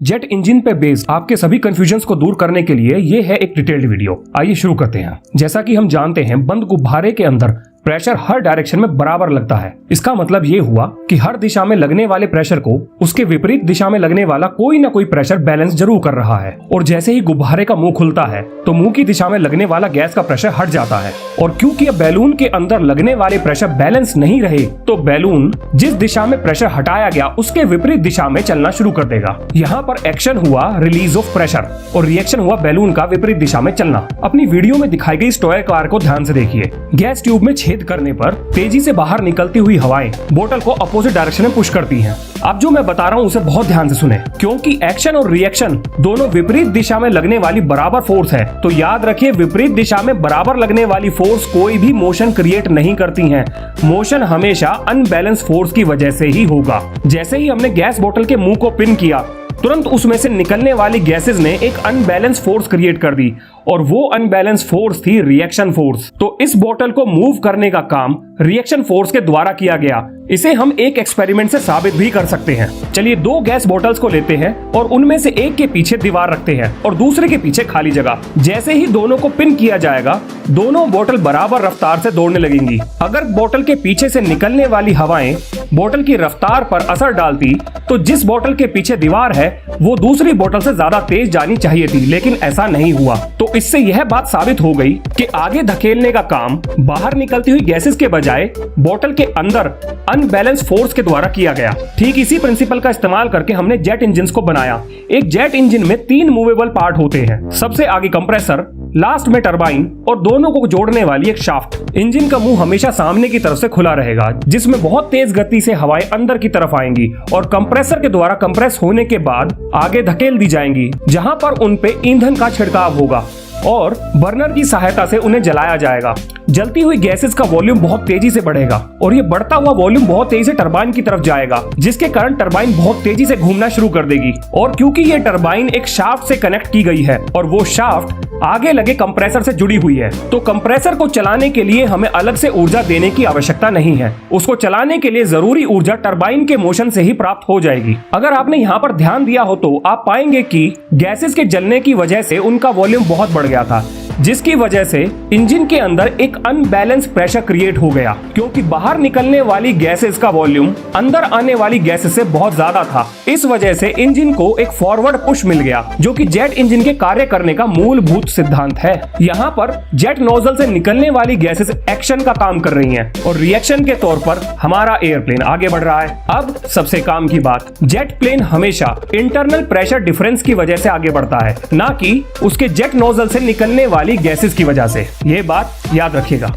Jet engine पे based आपके सभी कंफ्यूजन्स को दूर करने के लिए ये है एक डिटेल्ड वीडियो। आइए शुरू करते हैं। जैसा कि हम जानते हैं, बंद गुब्बारे के अंदर प्रेशर हर डायरेक्शन में बराबर लगता है। इसका मतलब ये हुआ कि हर दिशा में लगने वाले प्रेशर को उसके विपरीत दिशा में लगने वाला कोई ना कोई प्रेशर बैलेंस जरूर कर रहा है। और जैसे ही गुब्बारे का मुंह खुलता है तो मुंह की दिशा में लगने वाला गैस का प्रेशर हट जाता है। और क्योंकि अब बैलून के अंदर लगने वाले प्रेशर बैलेंस नहीं रहे तो बैलून जिस दिशा में प्रेशर हटाया गया उसके विपरीत दिशा में चलना शुरू कर देगा। यहाँ पर एक्शन हुआ रिलीज ऑफ प्रेशर और रिएक्शन हुआ बैलून का विपरीत दिशा में चलना। अपनी वीडियो में दिखाई गई टॉय कार को ध्यान से देखिए। गैस ट्यूब में छेद करने पर तेजी से बाहर निकलती हुई हवाएं बोतल को अपोजिट डायरेक्शन में पुश करती हैं। अब जो मैं बता रहा हूँ उसे बहुत ध्यान से सुने, क्योंकि एक्शन और रिएक्शन दोनों विपरीत दिशा में लगने वाली बराबर फोर्स है। तो याद रखिए, विपरीत दिशा में बराबर लगने वाली फोर्स कोई भी मोशन क्रिएट नहीं करती हैं। मोशन हमेशा अनबैलेंस फोर्स की वजह से ही होगा। जैसे ही हमने गैस बोतल के मुंह को पिन किया, तुरंत उसमें से निकलने वाली गैसेस ने एक अनबैलेंस फोर्स क्रिएट कर दी और वो अनबैलेंस फोर्स थी रिएक्शन फोर्स। तो इस बोतल को मूव करने का काम रिएक्शन फोर्स के द्वारा किया गया। इसे हम एक एक्सपेरिमेंट से साबित भी कर सकते हैं। चलिए दो गैस बोतल्स को लेते हैं और उनमें से एक के पीछे दीवार रखते हैं और दूसरे के पीछे खाली जगह। जैसे ही दोनों को पिन किया जाएगा, दोनों बोतल बराबर रफ्तार से दौड़ने लगेंगी। अगर बोतल के पीछे से निकलने वाली हवाएं बोतल की रफ्तार पर असर डालती तो जिस बोतल के पीछे दीवार है वो दूसरी बोतल से ज्यादा तेज जानी चाहिए थी, लेकिन ऐसा नहीं हुआ। तो इससे यह बात साबित हो गई कि आगे धकेलने का काम बाहर निकलती हुई गैसेस के बजाय बोतल के अंदर अनबैलेंस फोर्स के द्वारा किया गया। ठीक इसी प्रिंसिपल का इस्तेमाल करके हमने जेट इंजन को बनाया। एक जेट इंजन में 3 मूवेबल पार्ट होते हैं। सबसे आगे कंप्रेसर, लास्ट में टरबाइन और दोनों को जोड़ने वाली एक शाफ्ट। इंजन का मुंह हमेशा सामने की तरफ से खुला रहेगा, जिसमें बहुत तेज गति से हवाएं अंदर की तरफ आएंगी और कंप्रेसर के द्वारा कंप्रेस होने के बाद आगे धकेल दी जाएंगी, जहां पर उन पे ईंधन का छिड़काव होगा और बर्नर की सहायता से उन्हें जलाया जाएगा। जलती हुई गैसेस का वॉल्यूम बहुत तेजी से बढ़ेगा और ये बढ़ता हुआ वॉल्यूम बहुत तेजी से टरबाइन की तरफ जाएगा, जिसके कारण टरबाइन बहुत तेजी से घूमना शुरू कर देगी। और क्योंकि ये टरबाइन एक शाफ्ट से कनेक्ट की गई है और वो शाफ्ट आगे लगे कंप्रेसर से जुड़ी हुई है, तो कंप्रेसर को चलाने के लिए हमें अलग से ऊर्जा देने की आवश्यकता नहीं है। उसको चलाने के लिए जरूरी ऊर्जा टरबाइन के मोशन से ही प्राप्त हो जाएगी। अगर आपने यहाँ पर ध्यान दिया हो तो आप पाएंगे कि गैसेस के जलने की वजह से उनका वॉल्यूम बहुत बढ़ गया था, जिसकी वजह से इंजन के अंदर एक अनबैलेंस प्रेशर क्रिएट हो गया, क्योंकि बाहर निकलने वाली गैसेस का वॉल्यूम अंदर आने वाली गैसेस से बहुत ज्यादा था। इस वजह से इंजन को एक फॉरवर्ड पुश मिल गया, जो कि जेट इंजन के कार्य करने का मूलभूत सिद्धांत है। यहाँ पर जेट नोजल से निकलने वाली गैसेस एक्शन का काम कर रही हैं और रिएक्शन के तौर पर हमारा एयरप्लेन आगे बढ़ रहा है। अब सबसे काम की बात, जेट प्लेन हमेशा इंटरनल प्रेशर डिफरेंस की वजह से आगे बढ़ता है, ना कि उसके जेट नोजल से निकलने वाली गैसेस की वजह से। ये बात याद रखिएगा।